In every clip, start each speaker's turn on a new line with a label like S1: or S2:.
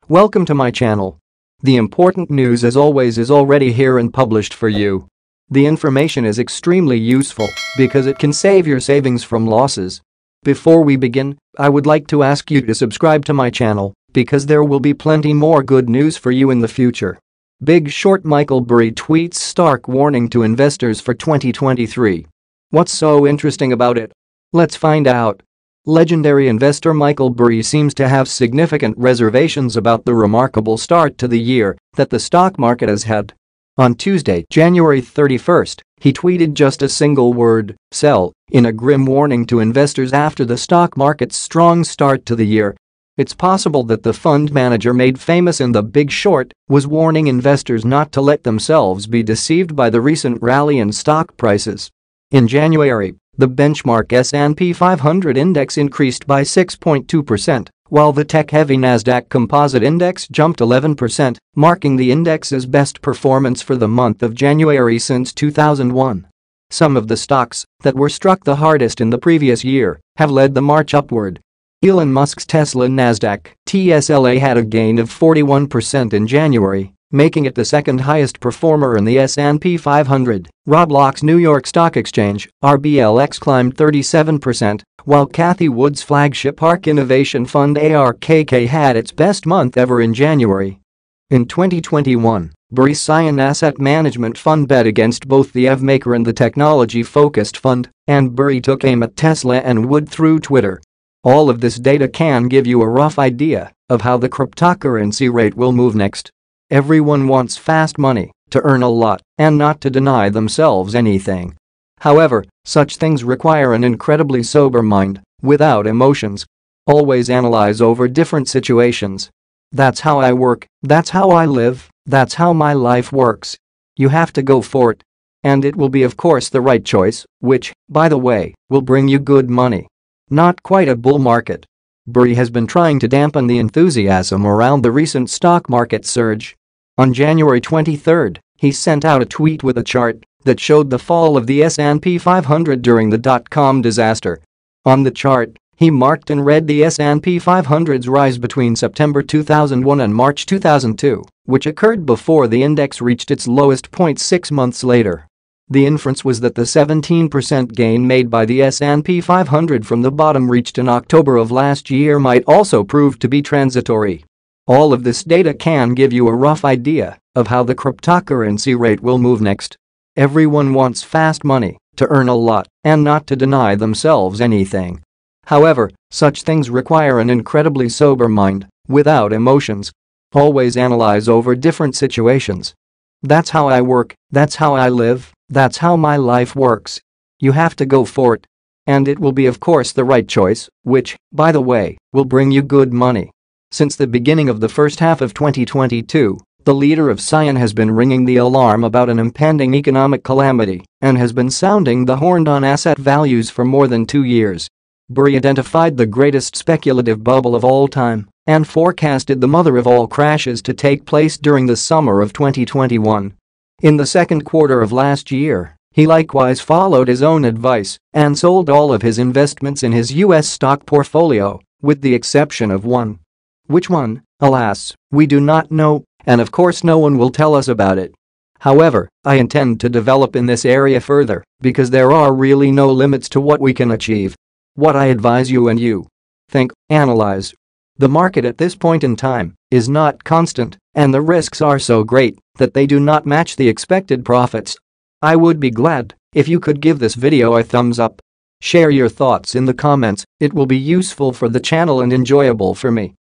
S1: Welcome to my channel. The important news as always is already here and published for you. The information is extremely useful because it can save your savings from losses. Before we begin, I would like to ask you to subscribe to my channel because there will be plenty more good news for you in the future. Big Short Michael Burry tweets stark warning to investors for 2023. What's so interesting about it? Let's find out. Legendary investor Michael Burry seems to have significant reservations about the remarkable start to the year that the stock market has had. On Tuesday, January 31st, he tweeted just a single word, "sell," in a grim warning to investors after the stock market's strong start to the year. It's possible that the fund manager made famous in The Big Short was warning investors not to let themselves be deceived by the recent rally in stock prices. In January, the benchmark S&P 500 index increased by 6.2%, while the tech-heavy Nasdaq Composite Index jumped 11%, marking the index's best performance for the month of January since 2001. Some of the stocks that were struck the hardest in the previous year have led the march upward. Elon Musk's Tesla Nasdaq TSLA had a gain of 41% in January, making it the second highest performer in the S&P 500. Roblox's New York Stock Exchange RBLX climbed 37%, while Cathie Wood's flagship ARK Innovation Fund ARKK had its best month ever in January. In 2021, Burry's Cyan Asset Management Fund bet against both the EV maker and the technology-focused fund, and Burry took aim at Tesla and Wood through Twitter. All of this data can give you a rough idea of how the cryptocurrency rate will move next. Everyone wants fast money, to earn a lot, and not to deny themselves anything. However, such things require an incredibly sober mind, without emotions. Always analyze over different situations. That's how I work, that's how I live, that's how my life works. You have to go for it. And it will be of course the right choice, which, by the way, will bring you good money. Not quite a bull market. Burry has been trying to dampen the enthusiasm around the recent stock market surge. On January 23, he sent out a tweet with a chart that showed the fall of the S&P 500 during the dot-com disaster. On the chart, he marked in red the S&P 500's rise between September 2001 and March 2002, which occurred before the index reached its lowest point 6 months later. The inference was that the 17% gain made by the S&P 500 from the bottom reached in October of last year might also prove to be transitory. All of this data can give you a rough idea of how the cryptocurrency rate will move next. Everyone wants fast money, to earn a lot, and not to deny themselves anything. However, such things require an incredibly sober mind, without emotions. Always analyze over different situations. That's how I work, that's how I live, that's how my life works. You have to go for it. And it will be of course the right choice, which, by the way, will bring you good money. Since the beginning of the first half of 2022, the leader of Cyan has been ringing the alarm about an impending economic calamity and has been sounding the horn on asset values for more than 2 years. Burry identified the greatest speculative bubble of all time and forecasted the mother of all crashes to take place during the summer of 2021. In the second quarter of last year, he likewise followed his own advice and sold all of his investments in his US stock portfolio, with the exception of one. Which one? Alas, we do not know, and of course no one will tell us about it. However, I intend to develop in this area further because there are really no limits to what we can achieve. What I advise you and you. Think, analyze. The market at this point in time is not constant, and the risks are so great that they do not match the expected profits. I would be glad if you could give this video a thumbs up. Share your thoughts in the comments, it will be useful for the channel and enjoyable for me.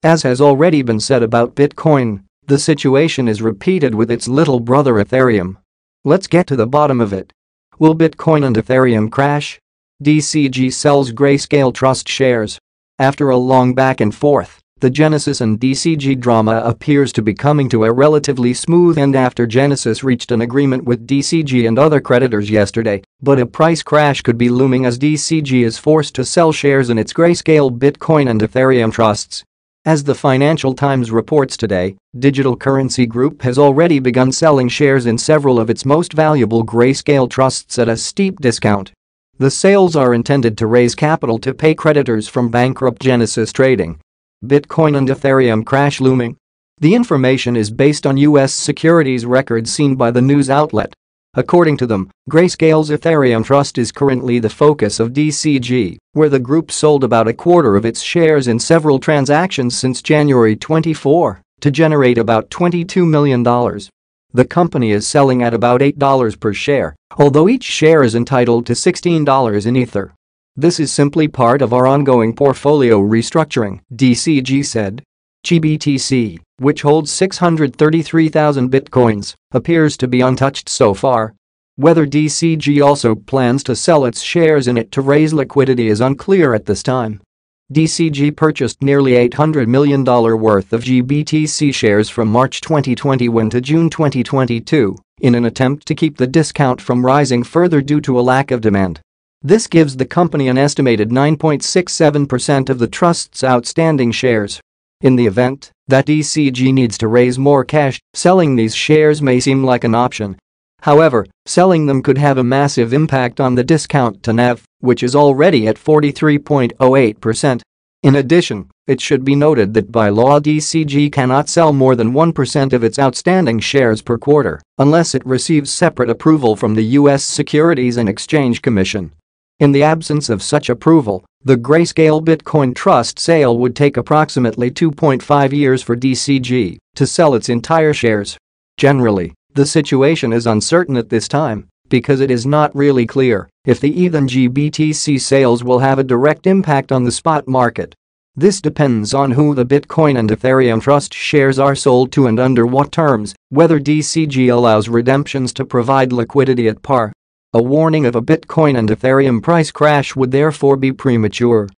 S1: As has already been said about Bitcoin, the situation is repeated with its little brother Ethereum. Let's get to the bottom of it. Will Bitcoin and Ethereum crash? DCG sells Grayscale Trust shares. After a long back and forth, the Genesis and DCG drama appears to be coming to a relatively smooth end after Genesis reached an agreement with DCG and other creditors yesterday, but a price crash could be looming as DCG is forced to sell shares in its Grayscale Bitcoin and Ethereum trusts. As the Financial Times reports today, Digital Currency Group has already begun selling shares in several of its most valuable Grayscale trusts at a steep discount. The sales are intended to raise capital to pay creditors from bankrupt Genesis Trading. Bitcoin and Ethereum crash looming? The information is based on U.S. securities records seen by the news outlet. According to them, Grayscale's Ethereum Trust is currently the focus of DCG, where the group sold about a quarter of its shares in several transactions since January 24 to generate about $22 million. The company is selling at about $8 per share, although each share is entitled to $16 in Ether. "This is simply part of our ongoing portfolio restructuring," DCG said. GBTC, which holds 633,000 bitcoins, appears to be untouched so far. Whether DCG also plans to sell its shares in it to raise liquidity is unclear at this time. DCG purchased nearly $800 million worth of GBTC shares from March 2021 to June 2022 in an attempt to keep the discount from rising further due to a lack of demand. This gives the company an estimated 9.67% of the trust's outstanding shares. In the event that DCG needs to raise more cash, selling these shares may seem like an option. However, selling them could have a massive impact on the discount to NAV, which is already at 43.08%. In addition, it should be noted that by law DCG cannot sell more than 1% of its outstanding shares per quarter unless it receives separate approval from the U.S. Securities and Exchange Commission. In the absence of such approval, the Grayscale Bitcoin Trust sale would take approximately 2.5 years for DCG to sell its entire shares. Generally, the situation is uncertain at this time because it is not really clear if the ETH and GBTC sales will have a direct impact on the spot market. This depends on who the Bitcoin and Ethereum Trust shares are sold to and under what terms, whether DCG allows redemptions to provide liquidity at par. A warning of a Bitcoin and Ethereum price crash would therefore be premature.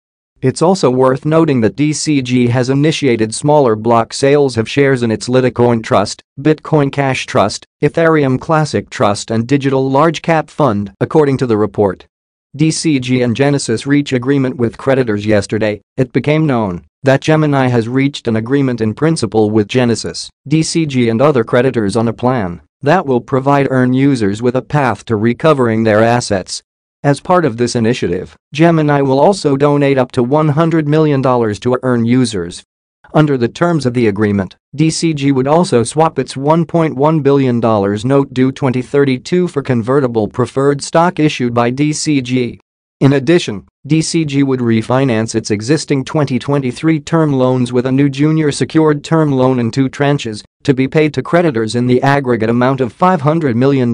S1: It's also worth noting that DCG has initiated smaller block sales of shares in its Litecoin Trust, Bitcoin Cash Trust, Ethereum Classic Trust and Digital Large Cap Fund, according to the report. DCG and Genesis reach agreement with creditors yesterday. It became known that Gemini has reached an agreement in principle with Genesis, DCG and other creditors on a plan that will provide EARN users with a path to recovering their assets. As part of this initiative, Gemini will also donate up to $100 million to EARN users. Under the terms of the agreement, DCG would also swap its $1.1 billion note due 2032 for convertible preferred stock issued by DCG. In addition, DCG would refinance its existing 2023 term loans with a new junior secured term loan in 2 tranches to be paid to creditors in the aggregate amount of $500 million.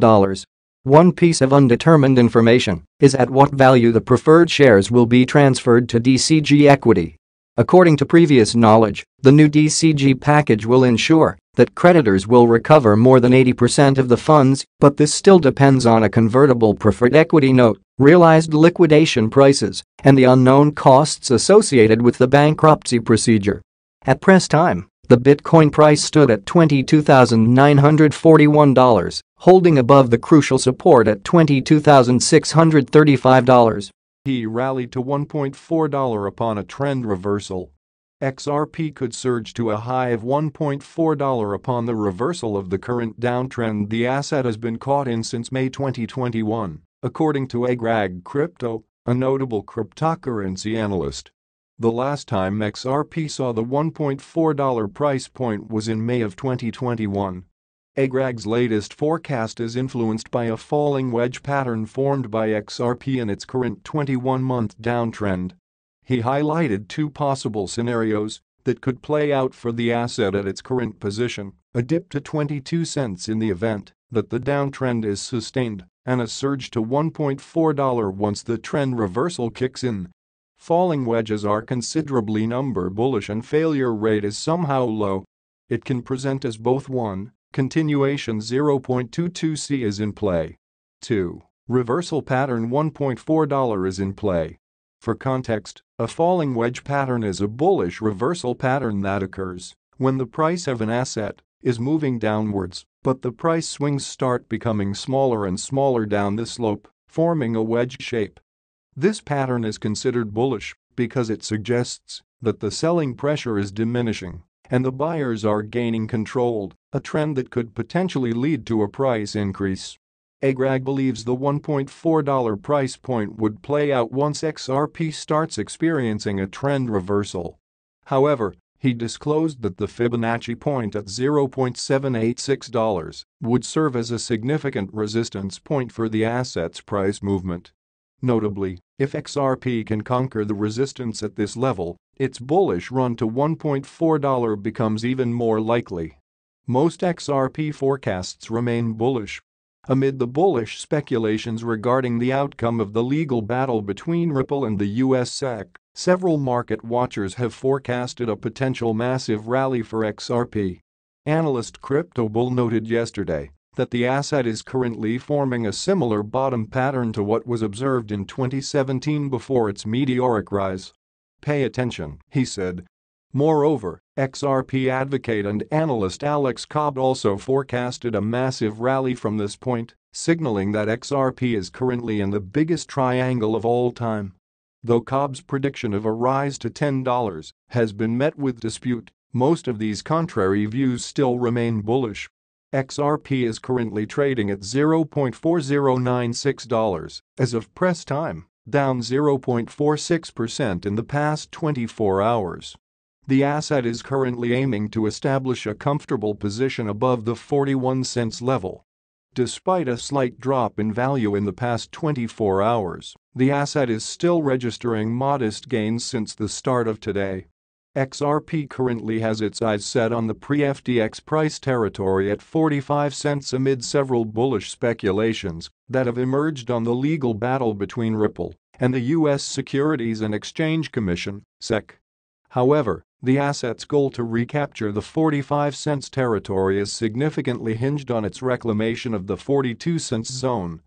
S1: One piece of undetermined information is at what value the preferred shares will be transferred to DCG equity. According to previous knowledge, the new DCG package will ensure that creditors will recover more than 80% of the funds, but this still depends on a convertible preferred equity note, realized liquidation prices, and the unknown costs associated with the bankruptcy procedure. At press time, the Bitcoin price stood at $22,941, holding above the crucial support at $22,635.
S2: He rallied to $1.4 upon a trend reversal. XRP could surge to a high of $1.4 upon the reversal of the current downtrend the asset has been caught in since May 2021, according to Agrag Crypto, a notable cryptocurrency analyst. The last time XRP saw the $1.4 price point was in May of 2021. Agrag's latest forecast is influenced by a falling wedge pattern formed by XRP in its current 21-month downtrend. He highlighted 2 possible scenarios that could play out for the asset at its current position: a dip to 22 cents in the event that the downtrend is sustained, and a surge to $1.4 once the trend reversal kicks in. Falling wedges are considerably number bullish and failure rate is somehow low. It can present as both 1. Continuation 0.22C is in play. 2. Reversal pattern $1.4 is in play. For context, a falling wedge pattern is a bullish reversal pattern that occurs when the price of an asset is moving downwards, but the price swings start becoming smaller and smaller down the slope, forming a wedge shape. This pattern is considered bullish because it suggests that the selling pressure is diminishing and the buyers are gaining control, a trend that could potentially lead to a price increase. Agrag believes the $1.4 price point would play out once XRP starts experiencing a trend reversal. However, He disclosed that the Fibonacci point at $0.786 would serve as a significant resistance point for the asset's price movement. Notably, if XRP can conquer the resistance at this level, its bullish run to $1.4 becomes even more likely. Most XRP forecasts remain bullish. Amid the bullish speculations regarding the outcome of the legal battle between Ripple and the US SEC, several market watchers have forecasted a potential massive rally for XRP. Analyst CryptoBull noted yesterday that the asset is currently forming a similar bottom pattern to what was observed in 2017 before its meteoric rise. "Pay attention," he said. Moreover, XRP advocate and analyst Alex Cobb also forecasted a massive rally from this point, signaling that XRP is currently in the biggest triangle of all time. Though Cobb's prediction of a rise to $10 has been met with dispute, most of these contrary views still remain bullish. XRP is currently trading at $0.4096 as of press time, down 0.46% in the past 24 hours. The asset is currently aiming to establish a comfortable position above the 41 cents level. Despite a slight drop in value in the past 24 hours, the asset is still registering modest gains since the start of today. XRP currently has its eyes set on the pre-FTX price territory at 45 cents amid several bullish speculations that have emerged on the legal battle between Ripple and the US Securities and Exchange Commission (SEC). However, the asset's goal to recapture the 45 cents territory is significantly hinged on its reclamation of the 42 cents zone.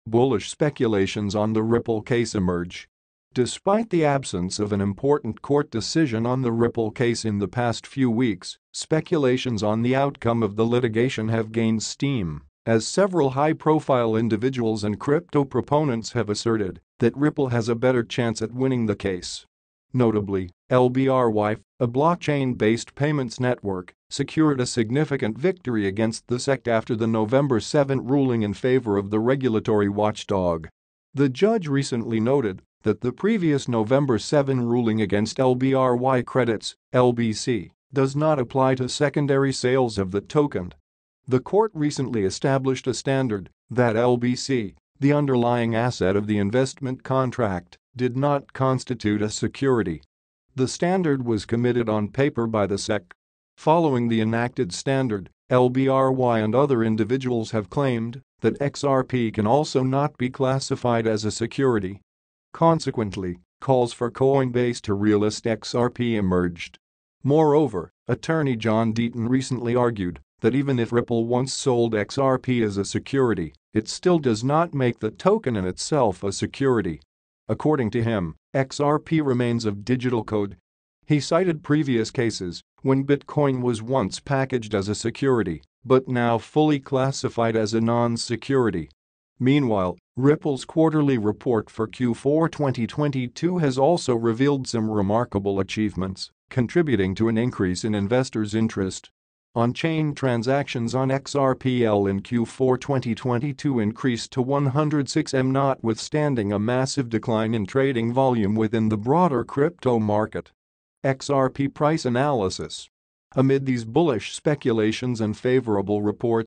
S2: Bullish speculations on the Ripple case emerge. Despite the absence of an important court decision on the Ripple case in the past few weeks, speculations on the outcome of the litigation have gained steam, as several high-profile individuals and crypto proponents have asserted that Ripple has a better chance at winning the case. Notably, LBRY, a blockchain-based payments network, secured a significant victory against the SEC after the November 7 ruling in favor of the regulatory watchdog. The judge recently noted that the previous November 7 ruling against LBRY credits, LBC, does not apply to secondary sales of the token. The court recently established a standard that LBC, the underlying asset of the investment contract, did not constitute a security. The standard was committed on paper by the SEC. Following the enacted standard, LBRY and other individuals have claimed that XRP can also not be classified as a security. Consequently, calls for Coinbase to relist XRP emerged. Moreover, attorney John Deaton recently argued that even if Ripple once sold XRP as a security, it still does not make the token in itself a security. According to him, XRP remains of digital code. He cited previous cases when Bitcoin was once packaged as a security but now fully classified as a non-security. Meanwhile, Ripple's quarterly report for Q4 2022 has also revealed some remarkable achievements, contributing to an increase in investors' interest. On-chain transactions on XRPL in Q4 2022 increased to 106 M, notwithstanding a massive decline in trading volume within the broader crypto market. XRP price analysis. Amid these bullish speculations and favorable reports,